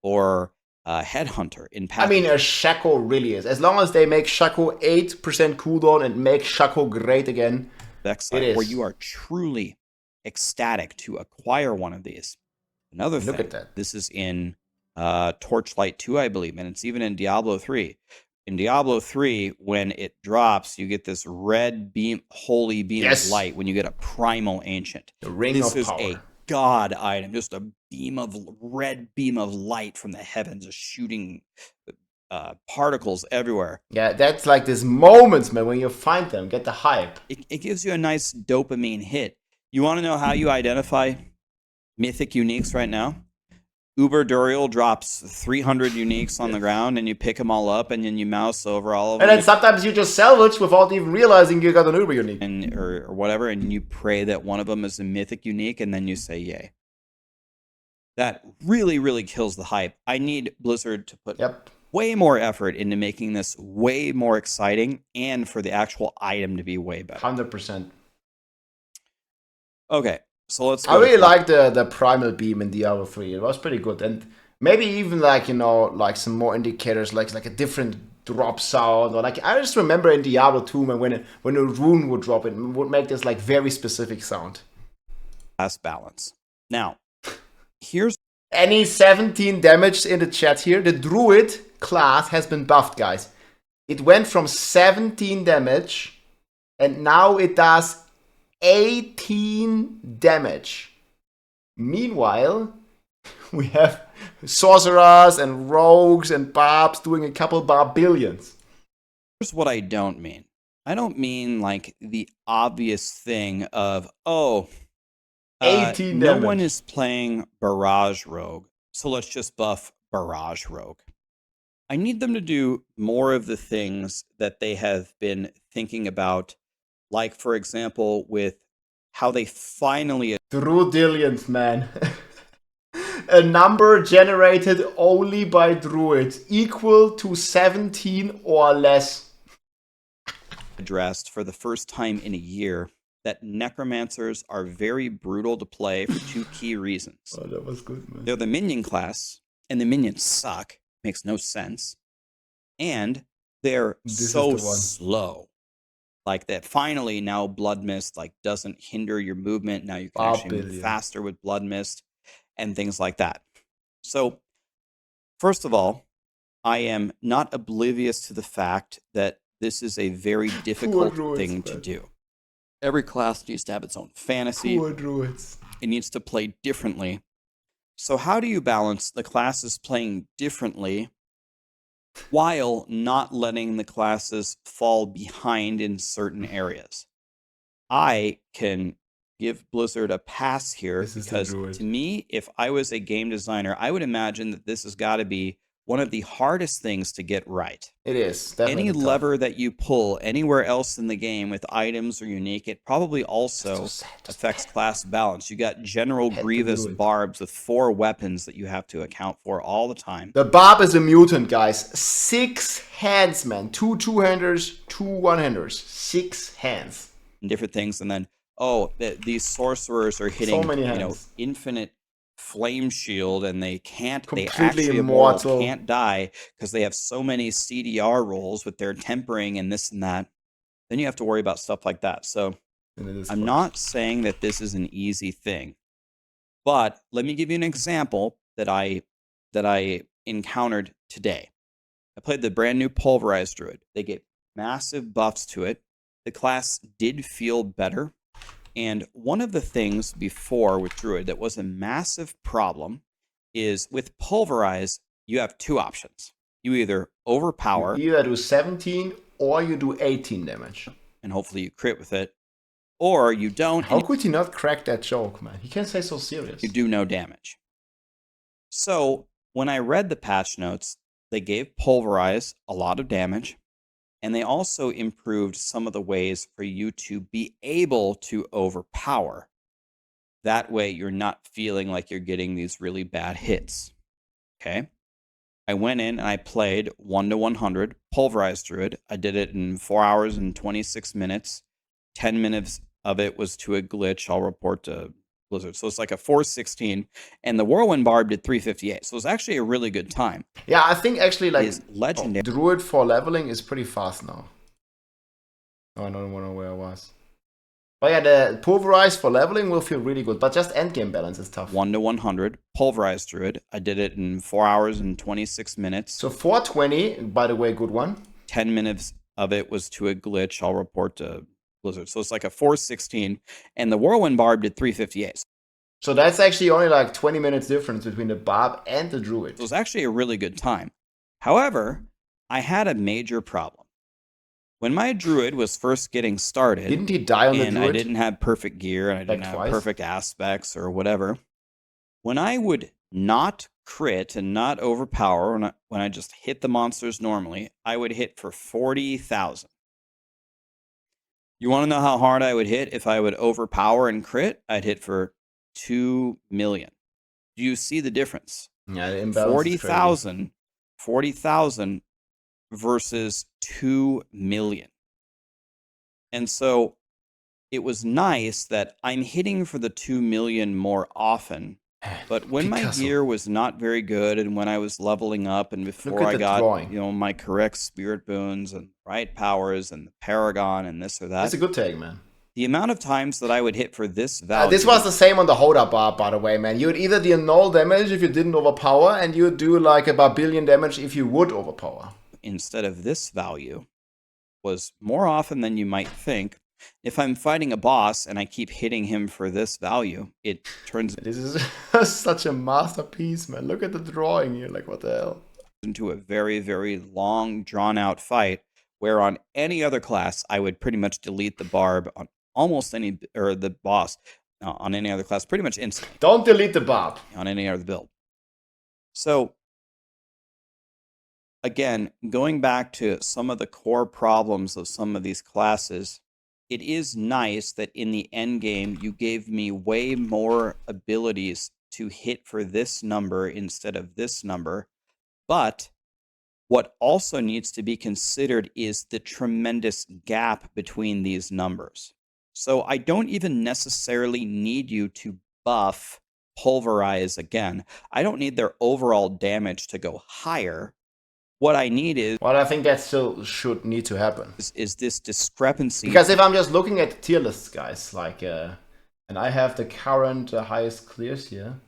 or Headhunter in pack. I mean, a Shaco really is. As long as they make Shaco 8% cooldown and make Shaco great again, it is. Where you are truly ecstatic to acquire one of these. Another thing, look at that. This is in Torchlight 2, I believe, and it's even in Diablo 3. In Diablo 3, when it drops, you get this red beam, holy beam of light when you get a Primal Ancient. The Ring of Power. This is a god item, just a red beam of light from the heavens, just shooting particles everywhere. Yeah, that's like this moments, man, when you find them, get the hype. It gives you a nice dopamine hit. You want to know how you identify mythic uniques right now? Uber Duriel drops 300 uniques on the ground, and you pick them all up, and then you mouse over all of them. And then sometimes you just salvage without even realizing you got an Uber unique. Or whatever, and you pray that one of them is a mythic unique, and then you say yay. That really, really kills the hype. I need Blizzard to put way more effort into making this way more exciting, and for the actual item to be way better. 100%. Okay. So let's go. I really like the Primal Beam in Diablo 3. It was pretty good. And maybe even like, you know, like some more indicators, like a different drop sound. Or like, I just remember in Diablo 2, man, when a rune would drop, it would make this like very specific sound. Class balance. Now, here's... Any 17 damage in the chat here. The Druid class has been buffed, guys. It went from 17 damage, and now it does 18 damage. Meanwhile, we have sorcerers and rogues and barbs doing a couple barbillions. Here's what I don't mean. I don't mean like the obvious thing of, 18 no damage. one is playing Barrage Rogue, so let's just buff Barrage Rogue. I need them to do more of the things that they have been thinking about. Like, for example, with how they finally... Druidillions, man. A number generated only by druids, equal to 17 or less. Addressed for the first time in a year that necromancers are very brutal to play for 2 key reasons. Oh, that was good, man. They're the minion class, and the minions suck. Makes no sense. And they're so slow. Like that finally now Blood Mist like doesn't hinder your movement. Now you can actually move faster with Blood Mist and things like that. So first of all, I am not oblivious to the fact that this is a very difficult thing to do. Every class needs to have its own fantasy. Poor druids. It needs to play differently. So how do you balance the classes playing differently while not letting the classes fall behind in certain areas? I can give Blizzard a pass here because to me, if I was a game designer, I would imagine that this has got to be one of the hardest things to get right. It is definitely Any tough. lever that you pull anywhere else in the game with items or unique, it probably also affects class balance. You got General Grievous barbs with 4 weapons that you have to account for all the time. The barb is a mutant, guys. 6 hands, man. 2 two-handers, 2 one-handers. 6 hands. And different things, and then these sorcerers are hitting So many hands. infinite flame shield, and they can't Completely they actually immortal. can't die because they have so many CDR rolls with their tempering and this and that. Then you have to worry about stuff like that. So I'm not saying that this is an easy thing, but let me give you an example that I encountered today. I played the brand new Pulverized Druid. They gave massive buffs to it. The class did feel better. And one of the things before with Druid that was a massive problem is with Pulverize, you have 2 options. You either overpower. You either do 17 or you do 18 damage. And hopefully you crit with it. Or you don't. How could he not crack that joke, man? He can't say so serious. You do no damage. So when I read the patch notes, they gave Pulverize a lot of damage. And they also improved some of the ways for you to be able to overpower. That way, you're not feeling like you're getting these really bad hits. Okay? I went in and I played 1 to 100 Pulverized Druid. I did it in 4 hours and 26 minutes. 10 minutes of it was to a glitch. I'll report to Blizzard. So it's like a 416. And the Whirlwind Barb did 358. So it was actually a really good time. Yeah, I think actually like legendary. Druid for leveling is pretty fast now. Oh, I don't know where I was. But yeah, the Pulverize for leveling will feel really good. But just endgame balance is tough. 1 to 100 Pulverized Druid. I did it in 4 hours and 26 minutes. So 420, by the way, good one. 10 minutes of it was to a glitch. I'll report to Blizzard. So it's like a 416, and the Whirlwind Barb did 358. So that's actually only like 20 minutes difference between the Barb and the Druid. It was actually a really good time. However, I had a major problem. When my Druid was first getting started, didn't he die on the Druid? And I didn't have perfect gear, and I didn't have perfect aspects or whatever. When I would not crit and not overpower, when I just hit the monsters normally, I would hit for 40,000. You want to know how hard I would hit if I would overpower and crit? I'd hit for 2 million. Do you see the difference? Yeah, the imbalance is crazy. 40,000 versus 2 million. And so it was nice that I'm hitting for the 2 million more often. But when my gear was not very good, and when I was leveling up, and before I got my correct spirit boons and right powers and the Paragon and this or that, it's a good take, man. The amount of times that I would hit for this value. This was the same on the Hoda Barb, by the way, man. You would either deal null damage if you didn't overpower, and you would do like a Barbarian damage if you would overpower. Instead of this value was more often than you might think. If I'm fighting a boss and I keep hitting him for this value, it turns... This is such a masterpiece, man. Look at the drawing here. Like, what the hell? Into a very, very long, drawn-out fight, where on any other class, I would pretty much delete the Barb on almost any... or the boss on any other class pretty much instantly. Don't delete the Barb. On any other build. So, again, going back to some of the core problems of some of these classes... It is nice that in the end game, you gave me way more abilities to hit for this number instead of this number. But what also needs to be considered is the tremendous gap between these numbers. So I don't even necessarily need you to buff Pulverize again. I don't need their overall damage to go higher. What I need is... Well, I think that still should need to happen. Is this discrepancy... Because if I'm just looking at the tier lists, guys, like... and I have the current highest clears here.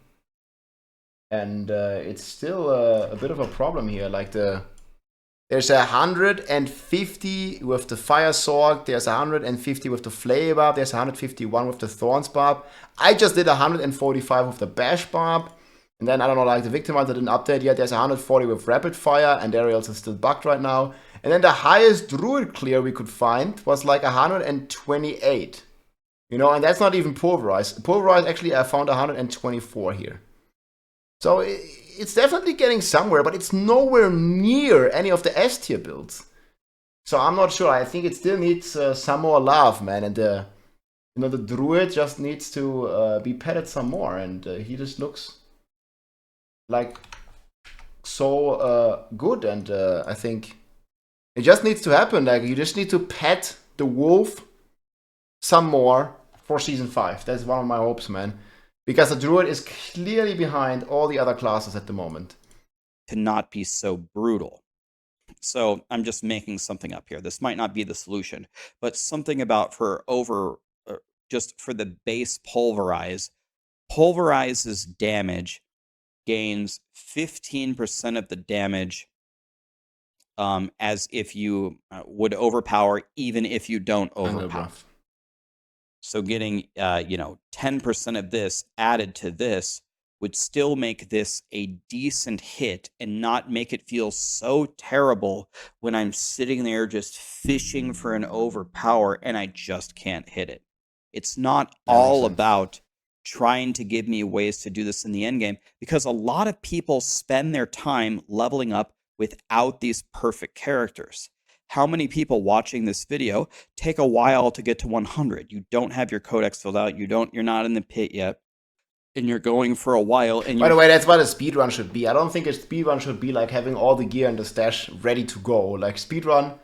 And it's still a bit of a problem here. Like there's 150 with the Fire Sorc. There's 150 with the Flay Barb. There's 151 with the Thorns Barb. I just did 145 with the Bash Barb. And then, I don't know, like the Victimizer didn't update yet. There's 140 with Rapid Fire, and Ariel's is still bugged right now. And then the highest Druid clear we could find was like 128. You know, and that's not even Pulverize. Pulverize, actually, I found 124 here. So it's definitely getting somewhere, but it's nowhere near any of the S tier builds. So I'm not sure. I think it still needs some more love, man. And the Druid just needs to be petted some more. And he just looks like so good. And I think it just needs to happen. Like, you just need to pet the wolf some more for Season 5. That's one of my hopes, man. Because the Druid is clearly behind all the other classes at the moment. To not be so brutal. So I'm just making something up here. This might not be the solution, but something about just for the base pulverize. Pulverizes damage, gains 15% of the damage as if you would overpower, even if you don't overpower. So getting 10% of this added to this would still make this a decent hit and not make it feel so terrible when I'm sitting there just fishing for an overpower and I just can't hit it. It's not all about trying to give me ways to do this in the end game, because a lot of people spend their time leveling up without these perfect characters. How many people watching this video take a while to get to 100? You don't have your codex filled out. You're not in the pit yet. And you're going for a while. And by the way, that's what a speedrun should be. I don't think a speedrun should be like having all the gear in the stash ready to go. Like, speedrun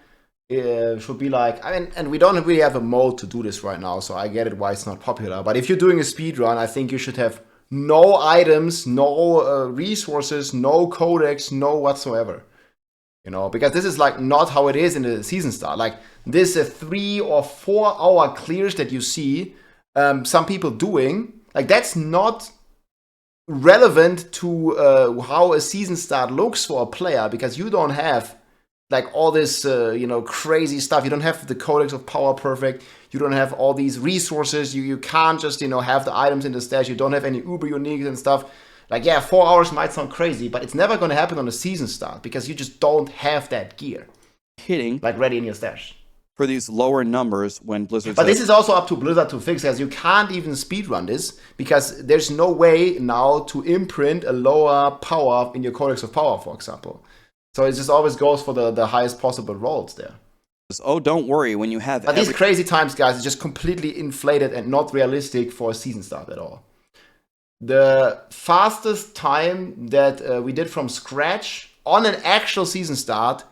should be like, and we don't really have a mode to do this right now, so I get it why it's not popular. But if you're doing a speedrun, I think you should have no items, no resources, no codex, no whatsoever. Because this is like not how it is in the season start. Like, this 3 or 4 hour clears that you see some people doing, like, that's not relevant to how a season start looks for a player, because you don't have like all this crazy stuff. You don't have the codex of power perfect. You don't have all these resources. You can't just have the items in the stash. You don't have any uber uniques and stuff. Like, yeah, 4 hours might sound crazy, but it's never going to happen on a season start, because you just don't have that gear hitting like ready in your stash for these lower numbers when Blizzard. But this is also up to Blizzard to fix, as you can't even speedrun this, because there's no way now to imprint a lower power in your codex of power, for example. So it just always goes for the highest possible rolls there. Oh, don't worry, when you have... But these crazy times, guys, is just completely inflated and not realistic for a season start at all. The fastest time that we did from scratch on an actual season start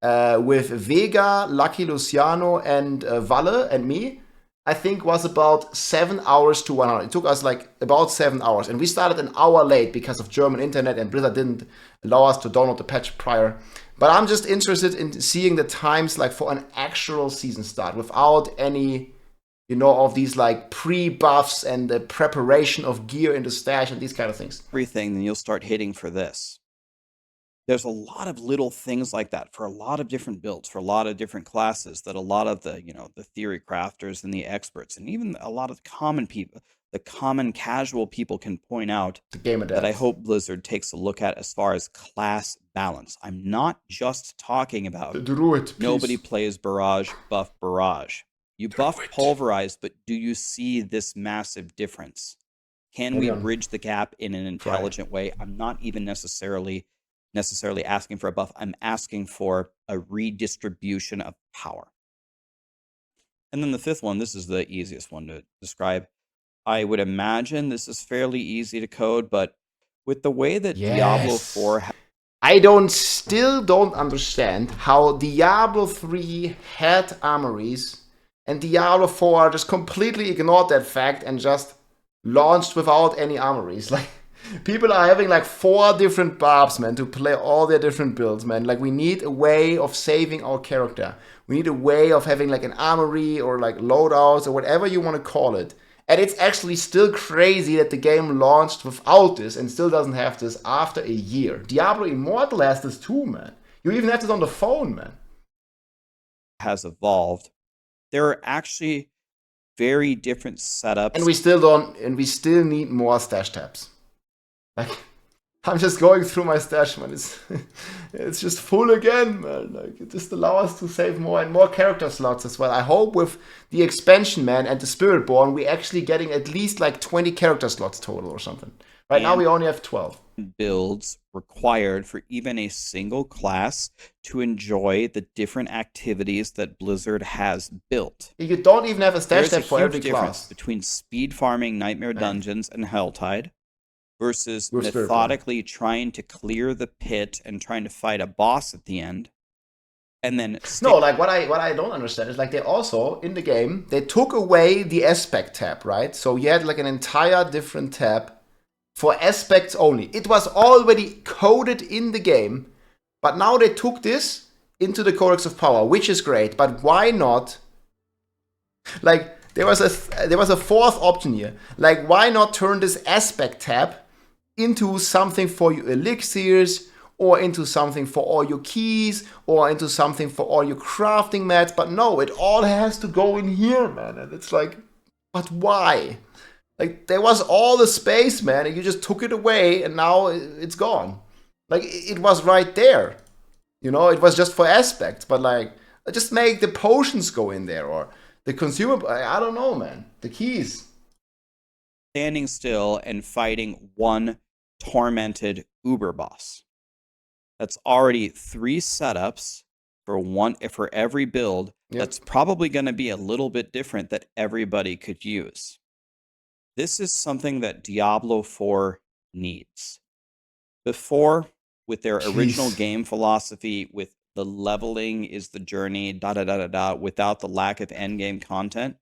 with Vega, Lucky Luciano, and Valle and me, I think was about 7 hours to 1 hour. It took us like about 7 hours. And we started an hour late because of German internet, and Blizzard didn't allow us to download the patch prior. But I'm just interested in seeing the times like for an actual season start without any, of these like pre-buffs and the preparation of gear in the stash and these kind of things. Everything, then you'll start hitting for this. There's a lot of little things like that for a lot of different builds, for a lot of different classes, that a lot of the, the theory crafters and the experts, and even a lot of common people, the common casual people can point out that I hope Blizzard takes a look at as far as class balance. I'm not just talking about the Druid, nobody plays Barrage, buff Barrage. You buff Pulverize, but do you see this massive difference? Can we bridge the gap in an intelligent way? I'm not even necessarily asking for a buff. I'm asking for a redistribution of power. And then the fifth one, this is the easiest one to describe. I would imagine this is fairly easy to code, but with the way that Diablo 4... I still don't understand how Diablo 3 had armories and Diablo 4 just completely ignored that fact and just launched without any armories. Like, people are having like 4 different barbs, man, to play all their different builds, man. Like, we need a way of saving our character. We need a way of having like an armory or like loadouts or whatever you want to call it. And it's actually still crazy that the game launched without this and still doesn't have this after a year. Diablo Immortal has this too, man. You even have this on the phone, man. Has evolved. There are actually very different setups. And we still need more stash tabs. Like, I'm just going through my stash, man. It's just full again, man. Like, it just allows us to save more and more character slots as well. I hope with the expansion, man, and the Spiritborn, we're actually getting at least like 20 character slots total or something. Right now and we only have 12. builds required for even a single class to enjoy the different activities that Blizzard has built. You don't even have a stash There's a tab for huge every difference class. between speed farming Nightmare Man. Dungeons and Helltide versus With Spirit methodically trying to clear the pit and trying to fight a boss at the end. And then No, like what I don't understand is like they also in the game they took away the aspect tab, right? So you had like an entire different tab for aspects only. It was already coded in the game, but now they took this into the Codex of Power, which is great. But why not? Like there was a fourth option here. Like why not turn this aspect tab into something for your elixirs, or into something for all your keys, or into something for all your crafting mats? But no, it all has to go in here, man. And it's like, but why? Like, there was all the space, man, and you just took it away, and now it's gone. Like, it was right there. You know, it was just for aspects, but like, just make the potions go in there, or the consumer, I don't know, man. The keys. Standing still and fighting one tormented Uber boss. That's already 3 setups for every build. Yep. That's probably going to be a little bit different that everybody could use. This is something that Diablo 4 needs. Before, with their original game philosophy, with the leveling is the journey, without the lack of endgame content,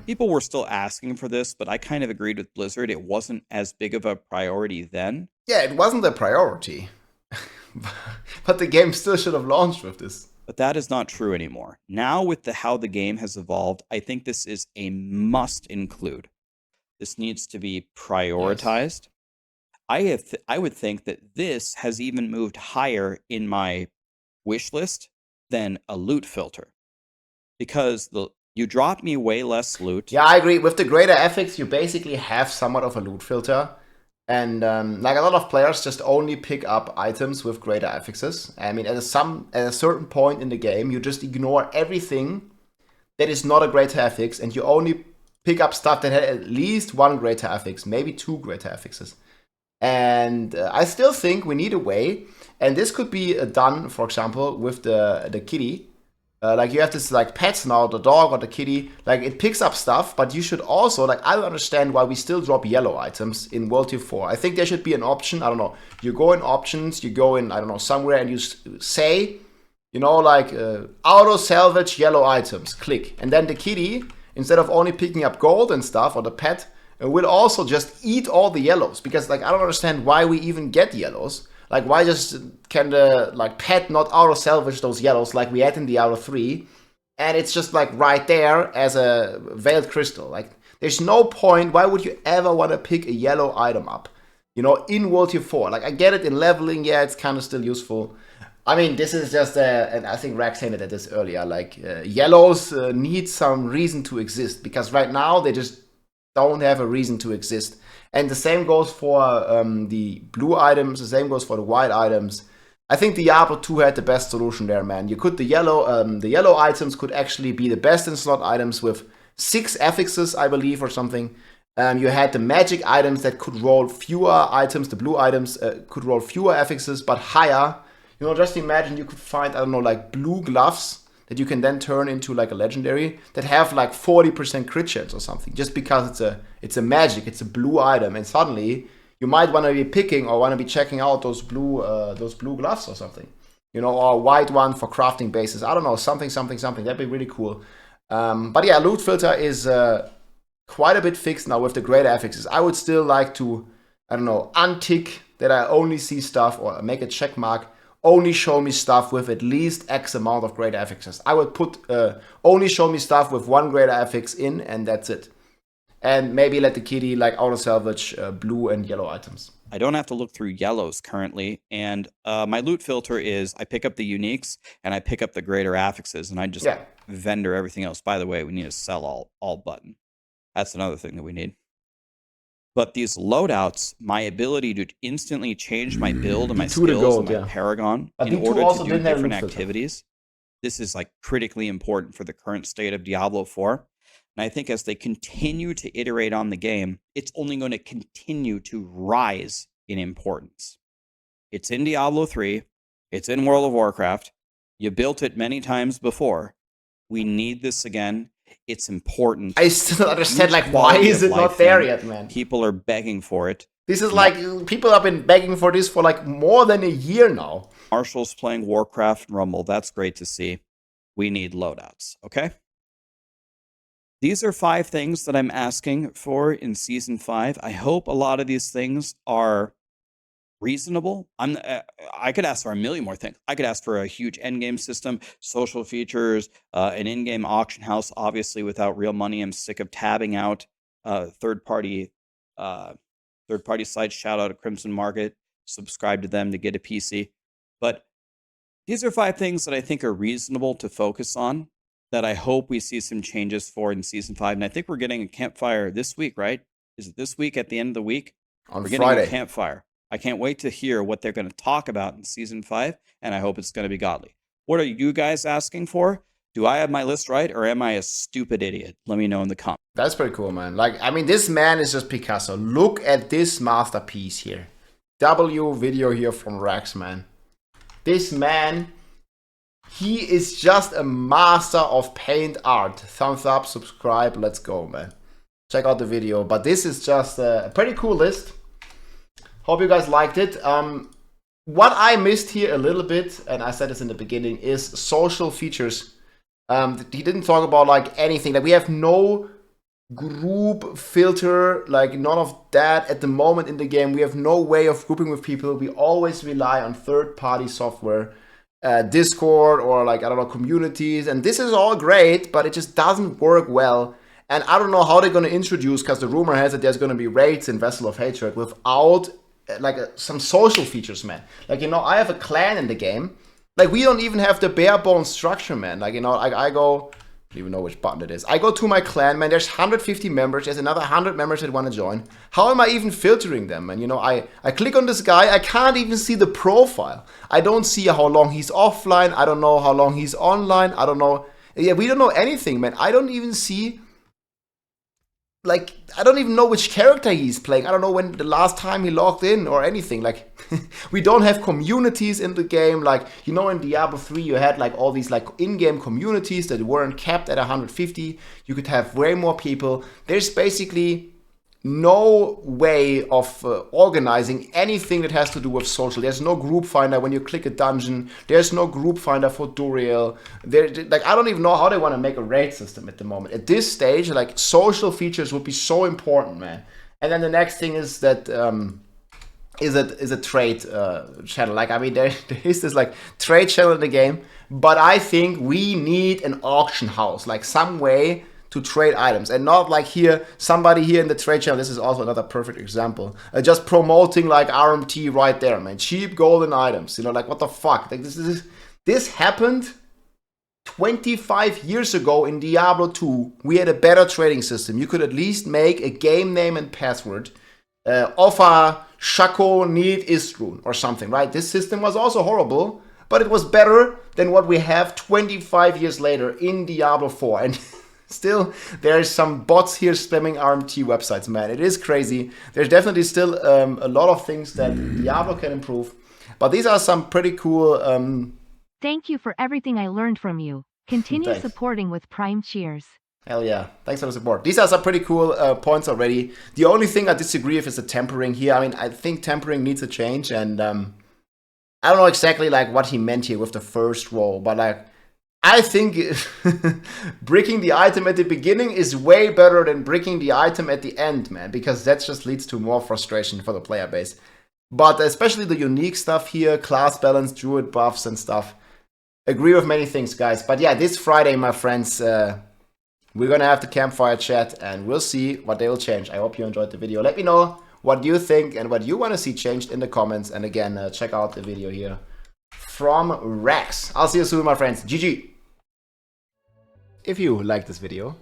people were still asking for this, but I kind of agreed with Blizzard. It wasn't as big of a priority then. Yeah, it wasn't a priority. But the game still should have launched with this. But that is not true anymore. Now, with how the game has evolved, I think this is a must include. This needs to be prioritized. Yes. I would think that this has even moved higher in my wish list than a loot filter, because you drop me way less loot. Yeah, I agree. With the greater ethics, you basically have somewhat of a loot filter. And like a lot of players just only pick up items with greater affixes. I mean, at a certain point in the game, you just ignore everything that is not a greater affix, and you only pick up stuff that had at least 1 greater affix, maybe 2 greater affixes. And I still think we need a way, and this could be done, for example, with the kitty. Like you have this like pets now, the dog or the kitty, like it picks up stuff, but you should also, like, I don't understand why we still drop yellow items in World Tier 4. I think there should be an option, I don't know, you go in options, you go in, I don't know, somewhere and you say, you know, like auto salvage yellow items, click. And then the kitty, instead of only picking up gold and stuff, or the pet, will also just eat all the yellows. Because like I don't understand why we even get yellows. Like, why just can the like pet not auto salvage those yellows like we had in Diablo 3, and it's just like right there as a veiled crystal? Like, there's no point. Why would you ever want to pick a yellow item up, you know, in World Tier 4? Like, I get it in leveling, yeah, it's kind of still useful. I mean, this is just and I think Rax hinted at this earlier. Like, yellows need some reason to exist, because right now they just don't have a reason to exist. And the same goes for the blue items. The same goes for the white items. I think Diablo 2 had the best solution there, man. You could the yellow items could actually be the best in slot items with 6 affixes, I believe, or something. You had the magic items that could roll fewer items. The blue items could roll fewer affixes, but higher. You know, just imagine you could find, I don't know, like blue gloves that you can then turn into like a legendary that have like 40% crit chance or something, just because it's a magic, it's a blue item, and suddenly you might want to be picking or want to be checking out those blue gloves or something, you know, or a white one for crafting bases. I don't know, something. That'd be really cool. But yeah, loot filter is quite a bit fixed now with the greater affixes. I would still like to, I don't know, untick that I only see stuff, or make a check mark. Only show me stuff with at least X amount of greater affixes. I would put only show me stuff with 1 greater affix in, and that's it. And maybe let the kitty like auto salvage blue and yellow items. I don't have to look through yellows currently, and my loot filter is I pick up the uniques and I pick up the greater affixes, and I just vendor everything else. By the way, we need a sell all button. That's another thing that we need. But these loadouts, my ability to instantly change my build and my skills and my Paragon in order to do different activities, this is like critically important for the current state of Diablo 4. And I think as they continue to iterate on the game, it's only going to continue to rise in importance. It's in Diablo 3. It's in World of Warcraft. You built it many times before. We need this again. It's important. I still don't understand, like, why is it not there yet, man? People are begging for it. This is like, people have been begging for this for like more than a year now. Marshall's playing Warcraft and Rumble. That's great to see. We need loadouts, okay? These are 5 things that I'm asking for in Season 5. I hope a lot of these things are reasonable. I could ask for a million more things. I could ask for a huge endgame system, social features, an in-game auction house, obviously without real money. I'm sick of tabbing out third-party sites. Shout out to Crimson Market. Subscribe to them to get a PC. But these are 5 things that I think are reasonable to focus on, that I hope we see some changes for in Season 5. And I think we're getting a campfire this week, right? Is it this week at the end of the week? On Friday. Getting a campfire. I can't wait to hear what they're going to talk about in Season 5, and I hope it's going to be godly. What are you guys asking for? Do I have my list right, or am I a stupid idiot? Let me know in the comments. That's pretty cool, man. Like, I mean, this man is just Picasso. Look at this masterpiece here. W video here from Rex, man. This man, he is just a master of paint art. Thumbs up, subscribe, let's go, man. Check out the video. But this is just a pretty cool list. Hope you guys liked it. What I missed here a little bit, and I said this in the beginning, is social features. He didn't talk about like anything. Like, we have no group filter, like none of that at the moment in the game. We have no way of grouping with people. We always rely on third-party software, Discord, or like, I don't know, communities. And this is all great, but it just doesn't work well. And I don't know how they're going to introduce, because the rumor has it there's going to be raids in Vessel of Hatred without like some social features, man. Like, you know, I have a clan in the game. Like, we don't even have the bare bones structure, man. Like, you know, I go, I don't even know which button it is. I go to my clan, man. There's 150 members. There's another 100 members that want to join. How am I even filtering them? And, you know, I click on this guy. I can't even see the profile. I don't see how long he's offline. I don't know how long he's online. I don't know. Yeah, we don't know anything, man. I don't even see, like, I don't even know which character he's playing. I don't know when the last time he logged in or anything. Like, we don't have communities in the game. Like, you know, in Diablo 3, you had like all these like in-game communities that weren't capped at 150. You could have way more people. There's basically no way of organizing anything that has to do with social. There's no group finder when you click a dungeon. There's no group finder for Duriel. Like, I don't even know how they want to make a raid system at the moment. At this stage, like, social features would be so important, man. And then the next thing is that is a trade channel. Like, I mean, there is this like trade channel in the game, but I think we need an auction house, like some way to trade items, and not like here, somebody here in the trade channel. This is also another perfect example. Just promoting like RMT right there, man. Cheap golden items, you know, like, what the fuck? Like, this happened 25 years ago in Diablo 2. We had a better trading system. You could at least make a game name and password, offer Shaco Need Istrun or something, right? This system was also horrible, but it was better than what we have 25 years later in Diablo 4. And still, there's some bots here spamming RMT websites, man. It is crazy. There's definitely still a lot of things that Diablo can improve. But these are some pretty cool... Thank you for everything I learned from you. Continue Thanks. Supporting with Prime Cheers. Hell yeah. Thanks for the support. These are some pretty cool points already. The only thing I disagree with is the tempering here. I mean, I think tempering needs a change. And I don't know exactly like what he meant here with the first roll. But like, I think bricking the item at the beginning is way better than bricking the item at the end, man, because that just leads to more frustration for the player base. But especially the unique stuff here, class balance, druid buffs and stuff. Agree with many things, guys. But yeah, this Friday, my friends, we're gonna have the campfire chat and we'll see what they will change. I hope you enjoyed the video. Let me know what you think and what you want to see changed in the comments. And again, check out the video here from Rex. I'll see you soon, my friends. GG. If you like this video,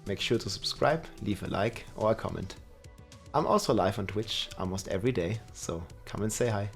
make sure to subscribe, leave a like or a comment. I'm also live on Twitch almost every day, so come and say hi.